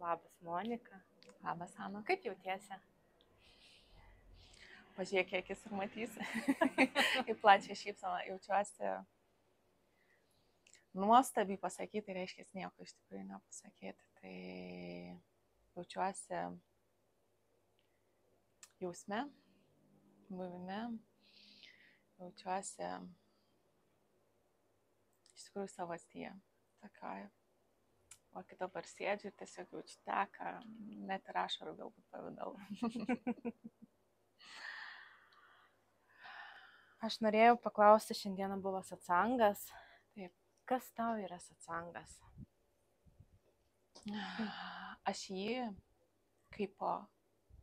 Labas, Monika. Labas, Ana. Kaip jautiesi? Pažiūrėk, kiek jis ir matysi. Į plačią šypsaną jaučiuosi nuostabiai pasakyti, tai reiškia nieko iš tikrųjų nepasakyti. Tai jaučiuosi jausme, buvime, jaučiuosi iš tikrųjų savastyje. Tokioj. O kai dabar sėdžiu ir tiesiog jaučiu teką, net ir ašarų galbūt pavidalu. Aš norėjau paklausti, šiandieną buvo satsangas. Taip. Kas tau yra satsangas? Aš jį kaip po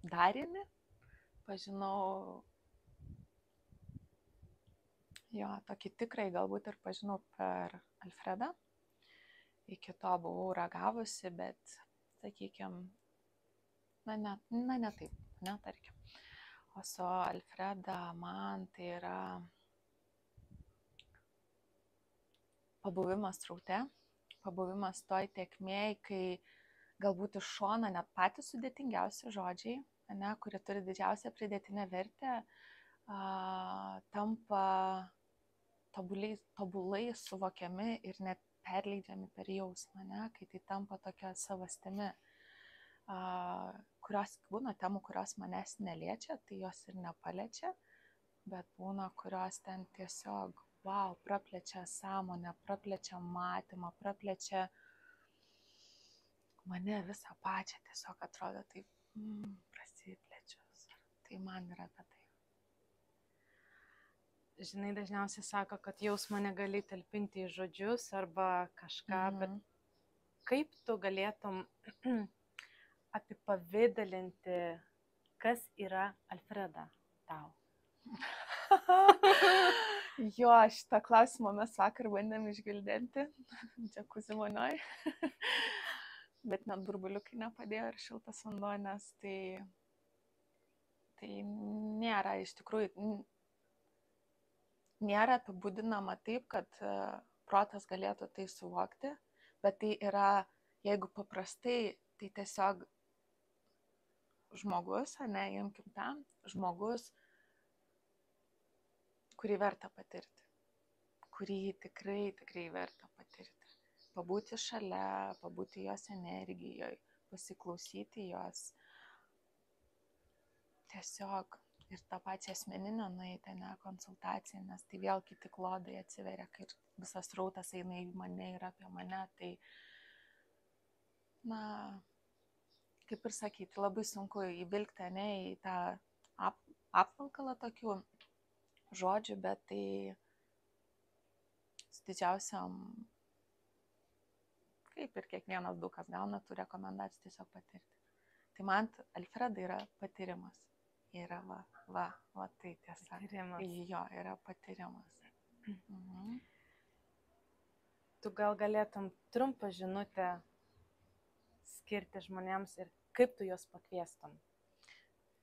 darinį pažinau, jo, tokį tikrai galbūt ir pažinau per Alfredą. Iki to buvau ragavusi, bet, sakykime, ne taip, tarkim. O su Alfreda man tai yra pabuvimas sraute, pabuvimas toj tėkmėj, kai galbūt iš šona net patys sudėtingiausi žodžiai, kurie turi didžiausią pridėtinę vertę, tampa tobulai suvokiami ir net perleidžiami per jausmą, kai tai tampa tokia savastimi, kurios būna temų, kurios manęs neliečia, tai jos ir nepaliečia, bet būna, kurios ten tiesiog, wow, praplečia sąmonę, praplečia matymą, praplečia mane visą pačią, tiesiog atrodo taip prasiplečius. Tai man yra apie tai. Žinai, dažniausiai sako, kad jausmą negali talpinti į žodžius arba kažką, bet kaip tu galėtum apipavidalinti, kas yra Alfreda tau? Jo, šitą klausimą mes vakar bandėm išgvildenti, džakuzi vonioj, bet net burbuliukai nepadėjo ir šiltas vanduo, nes tai nėra iš tikrųjų, nėra apibūdinama taip, kad protas galėtų tai suvokti, bet tai yra, jeigu paprastai, tai tiesiog žmogus, imkim tą, žmogus, kurį verta patirti, kurį tikrai verta patirti. Pabūti šalia, pabūti jos energijoje, pasiklausyti jos, tiesiog ir tą pačią asmeninę nueiti, konsultaciją, nes tai vėl kiti klodai atsiveria, kai visas srautas eina į mane ir apie mane, tai, kaip ir sakyti, labai sunku įvilkti, į tą apvalkalą tokių žodžių, bet tai su didžiausiam, kaip ir kiekvienas dukas gauna tų rekomendacijų tiesiog patirti. Tai man Alfreda yra patyrimas. Yra va, tai tiesa. Patyrimas. Jo, yra patyrimas. Tu gal galėtum trumpą žinutę skirti žmonėms ir kaip tu juos pakviestum?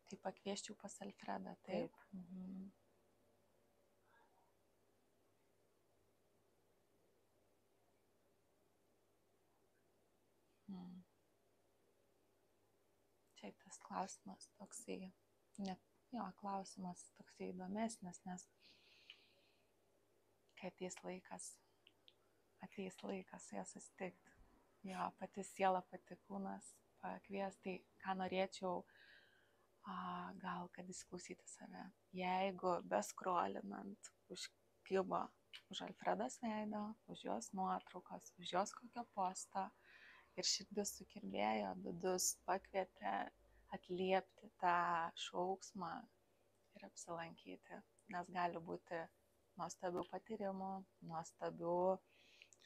Tai pakviesčiau pas Alfredą, taip. Čia tas klausimas toksai, klausimas toksai įdomesnis, nes kai ateis laikas su ja susitikti. Jo, pati siela, pati kūnas pakvies, tai ką norėčiau, gal kad įsiklausyti save. Jeigu beskrolinant užkibo už Alfredos veido, už jos nuotraukos, už jos kokio posto ir širdis sukirbėjo, vidus pakvietė atliepti tą šauksmą ir apsilankyti, nes gali būti nuostabių patyrimų, nuostabių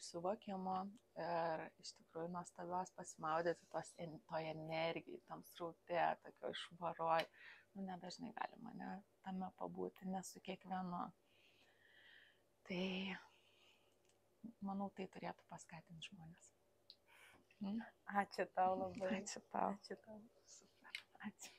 suvokimų ir iš tikrųjų nuostabios pasimaudyti toj energijai, tam sraute, tokioj švaroj. Nedažnai galima tame pabūti, ne su kiekvienu. Tai manau, tai turėtų paskatinti žmonės. Ačiū tau labai. Ačiū tau. Super. Ačiū.